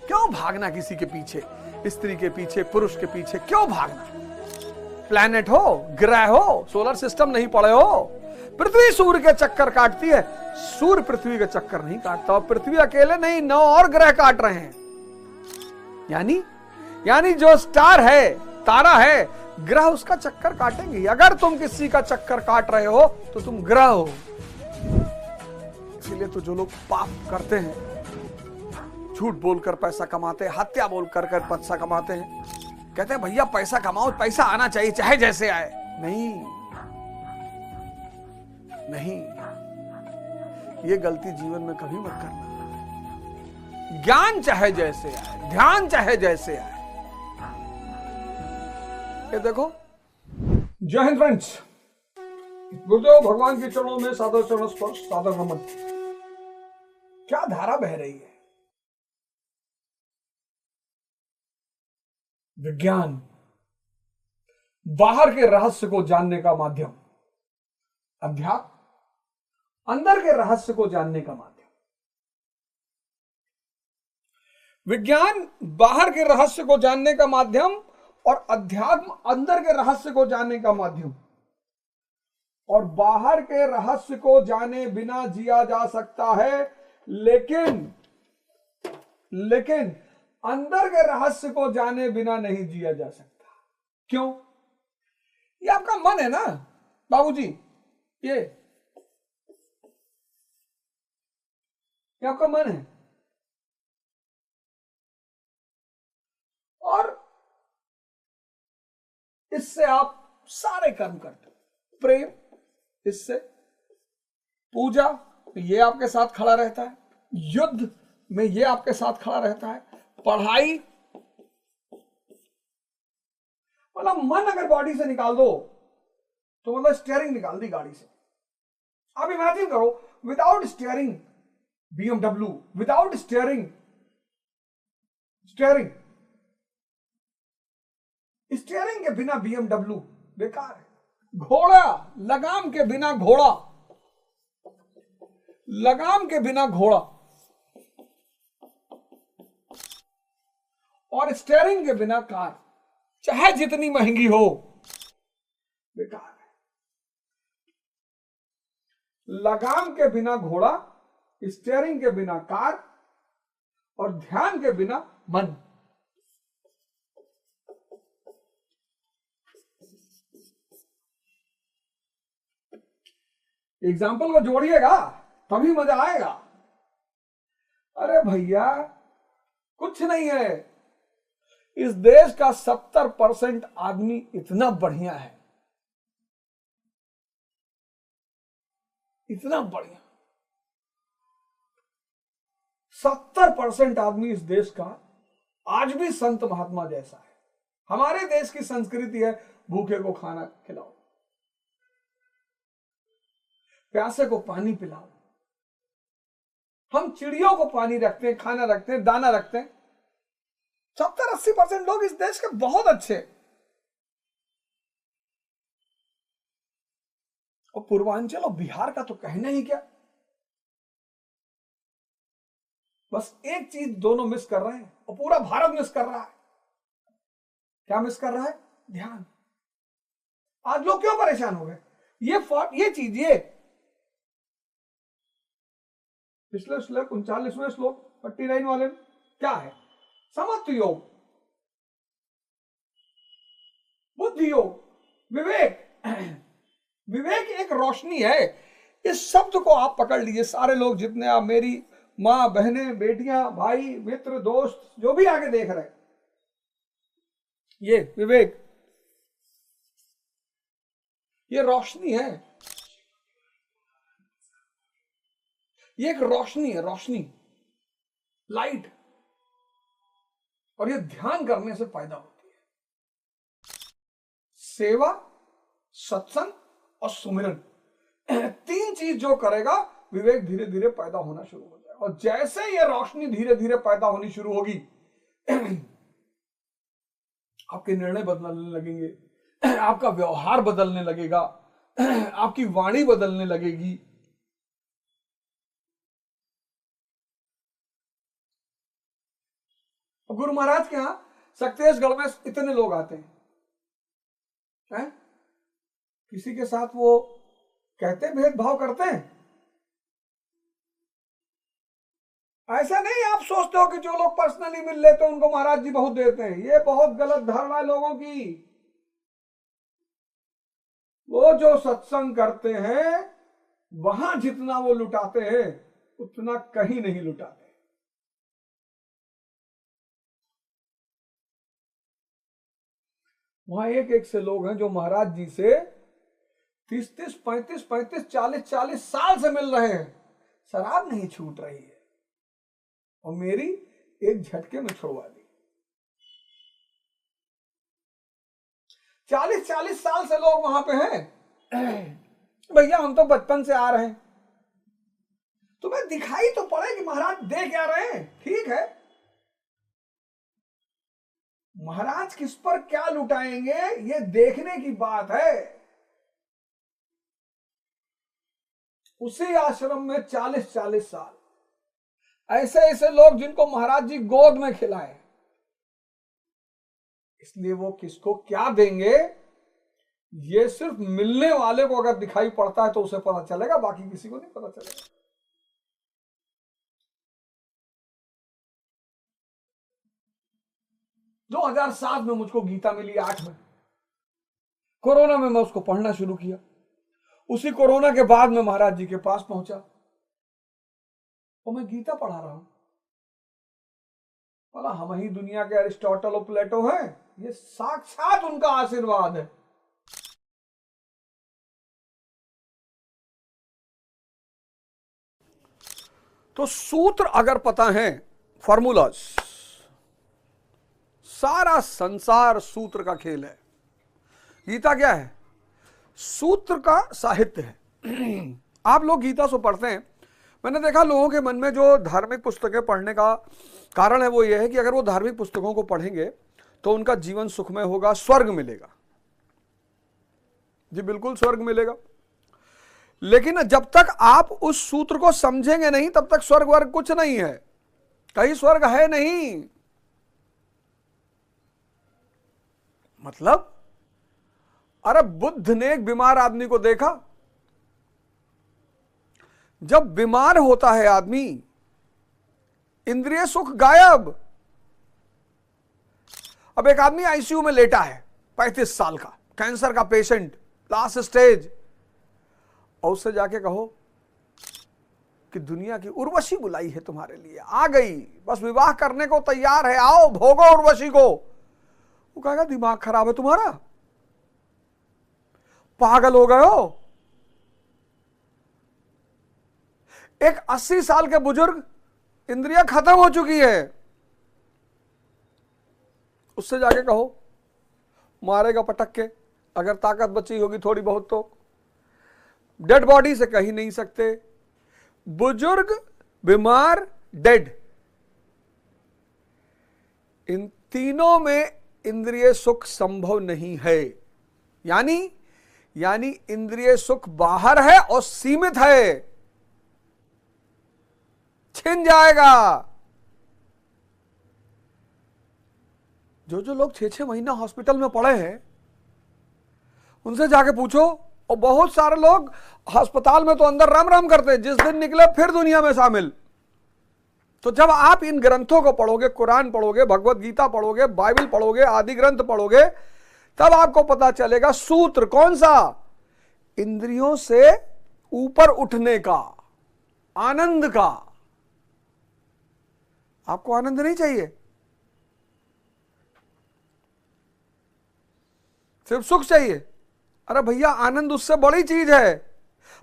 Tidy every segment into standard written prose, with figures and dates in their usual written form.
क्यों भागना किसी के पीछे, स्त्री के पीछे, पुरुष के पीछे क्यों भागना? प्लैनेट हो, ग्रह हो, सोलर सिस्टम नहीं पड़े हो। पृथ्वी सूर्य के चक्कर काटती है, सूर्य पृथ्वी के चक्कर नहीं काटता। और पृथ्वी अकेले नहीं, 9 और ग्रह काट रहे हैं। यानी जो स्टार है, तारा है, ग्रह उसका चक्कर काटेंगे। अगर तुम किसी का चक्कर काट रहे हो तो तुम ग्रह हो। इसीलिए तो जो लोग पाप करते हैं, झूठ बोलकर पैसा कमाते हैं, हत्या बोलकर पैसा कमाते हैं, कहते हैं भैया पैसा कमाओ, पैसा आना चाहिए चाहे जैसे आए। नहीं, ये गलती जीवन में कभी मत करना। ज्ञान चाहे जैसे आए, ध्यान चाहे जैसे आए। ये देखो, जय हिंद फ्रेंड्स, गुरुदेव भगवान के चरणों में सादर चरण स्पर्श, सादर नमन। क्या धारा बह रही है। विज्ञान बाहर के रहस्य को जानने का माध्यम, अध्यात्म अंदर के रहस्य को जानने का माध्यम। विज्ञान बाहर के रहस्य को जानने का माध्यम और अध्यात्म अंदर के रहस्य को जानने का माध्यम। और बाहर के रहस्य को जाने बिना जिया जा सकता है, लेकिन अंदर के रहस्य को जाने बिना नहीं जिया जा सकता। क्यों? ये आपका मन है ना बाबूजी, ये आपका मन है। और इससे आप सारे कर्म करते हो। प्रेम, इससे पूजा, ये आपके साथ खड़ा रहता है। युद्ध में ये आपके साथ खड़ा रहता है। पढ़ाई, मतलब मन अगर बॉडी से निकाल दो तो मतलब स्टीयरिंग निकाल दी गाड़ी से। आप इमेजिन करो, without steering BMW, without steering के बिना BMW बेकार है। घोड़ा, लगाम के बिना घोड़ा, और स्टीयरिंग के बिना कार, चाहे जितनी महंगी हो, बेकार है। लगाम के बिना घोड़ा, स्टीयरिंग के बिना कार और ध्यान के बिना मन। एग्जाम्पल को जोड़िएगा तभी मजा आएगा। अरे भैया कुछ नहीं है, इस देश का 70% आदमी इतना बढ़िया है, इतना बढ़िया। 70% आदमी इस देश का आज भी संत महात्मा जैसा है। हमारे देश की संस्कृति है भूखे को खाना खिलाओ, प्यासे को पानी पिलाओ। हम चिड़ियों को पानी रखते हैं, खाना रखते हैं, दाना रखते हैं। 70-80% लोग इस देश के बहुत अच्छे। और पूर्वांचल और बिहार का तो कहना ही क्या। बस एक चीज दोनों मिस कर रहे हैं और पूरा भारत मिस कर रहा है। क्या मिस कर रहा है? ध्यान। आज लोग क्यों परेशान हो गए? ये चीज, ये पिछले श्लोक 39वें श्लोक 49 वाले में क्या है? समत्व योग, बुद्धि योग, विवेक। विवेक एक रोशनी है। इस शब्द को आप पकड़ लीजिए, सारे लोग जितने आप, मेरी मां, बहनें, बेटियां, भाई, मित्र, दोस्त, जो भी आगे देख रहे हैं, ये विवेक, ये रोशनी है। ये एक रोशनी है, रोशनी, लाइट। और ये ध्यान करने से पैदा होती है। सेवा, सत्संग और सुमिरन, 3 चीज जो करेगा, विवेक धीरे धीरे पैदा होना शुरू हो जाएगा। और जैसे ये रोशनी धीरे धीरे पैदा होनी शुरू होगी, आपके निर्णय बदलने लगेंगे, आपका व्यवहार बदलने लगेगा, आपकी वाणी बदलने लगेगी। गुरु महाराज के यहां सक्तेशगढ़ में इतने लोग आते हैं, किसी के साथ वो कहते भेदभाव करते हैं? ऐसा नहीं आप सोचते हो कि जो लोग पर्सनली मिल लेते हैं उनको महाराज जी बहुत देते हैं। ये बहुत गलत धारणा है लोगों की। वो जो सत्संग करते हैं वहां जितना वो लुटाते हैं उतना कहीं नहीं लुटाते। वहां एक एक से लोग हैं जो महाराज जी से 30-30, 35-35, 40-40 साल से मिल रहे हैं, शराब नहीं छूट रही है, और मेरी एक झटके में छुड़वा दी। 40-40 साल से लोग वहां पे हैं। भैया हम तो बचपन से आ रहे हैं, तुम्हें दिखाई तो पड़े कि महाराज दे क्या रहे हैं। ठीक है, महाराज किस पर क्या लुटाएंगे ये देखने की बात है। उसी आश्रम में 40-40 साल ऐसे ऐसे लोग जिनको महाराज जी गोद में खिलाए, इसलिए वो किसको क्या देंगे ये सिर्फ मिलने वाले को अगर दिखाई पड़ता है तो उसे पता चलेगा, बाकी किसी को नहीं पता चलेगा। दो 2007 में मुझको गीता मिली, 8 में कोरोना में मैं उसको पढ़ना शुरू किया। उसी कोरोना के बाद में महाराज जी के पास पहुंचा और मैं गीता पढ़ा रहा हूं। बोला हम ही दुनिया के अरिस्टोटल और प्लेटो हैं, ये साक्षात उनका आशीर्वाद है। तो सूत्र अगर पता है, फॉर्मूलाज, सारा संसार सूत्र का खेल है। गीता क्या है? सूत्र का साहित्य है। आप लोग गीता से पढ़ते हैं, मैंने देखा लोगों के मन में जो धार्मिक पुस्तकें पढ़ने का कारण है वो ये है कि अगर वो धार्मिक पुस्तकों को पढ़ेंगे तो उनका जीवन सुखमय होगा, स्वर्ग मिलेगा। जी बिल्कुल स्वर्ग मिलेगा, लेकिन जब तक आप उस सूत्र को समझेंगे नहीं तब तक स्वर्ग वर्ग कुछ नहीं है, कहीं स्वर्ग है नहीं। मतलब अरे बुद्ध ने एक बीमार आदमी को देखा, जब बीमार होता है आदमी इंद्रिय सुख गायब। अब एक आदमी आईसीयू में लेटा है, 35 साल का कैंसर का पेशेंट, लास्ट स्टेज, और उससे जाके कहो कि दुनिया की उर्वशी बुलाई है तुम्हारे लिए, आ गई, बस विवाह करने को तैयार है, आओ भोगो उर्वशी को। वो कहेगा दिमाग खराब है तुम्हारा, पागल हो गए हो। एक 80 साल के बुजुर्ग, इंद्रियां खत्म हो चुकी है, उससे जाके कहो मारेगा पटक के, अगर ताकत बची होगी थोड़ी बहुत तो। डेड बॉडी से कहीं नहीं सकते, बुजुर्ग, बीमार, डेड, इन तीनों में इंद्रिय सुख संभव नहीं है। यानी इंद्रिय सुख बाहर है और सीमित है, छिन जाएगा। जो लोग 6-6 महीना हॉस्पिटल में पड़े हैं उनसे जाके पूछो, और बहुत सारे लोग अस्पताल में तो अंदर रम रम करते हैं, जिस दिन निकले फिर दुनिया में शामिल। तो जब आप इन ग्रंथों को पढ़ोगे, कुरान पढ़ोगे, भगवत गीता पढ़ोगे, बाइबल पढ़ोगे, आदि ग्रंथ पढ़ोगे, तब आपको पता चलेगा सूत्र कौन सा, इंद्रियों से ऊपर उठने का, आनंद का। आपको आनंद नहीं चाहिए, सिर्फ सुख चाहिए। अरे भैया आनंद उससे बड़ी चीज है,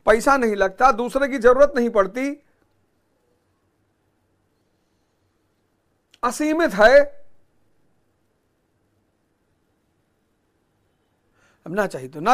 पैसा नहीं लगता, दूसरे की जरूरत नहीं पड़ती, असीमित है। अब ना चाहिए तो ना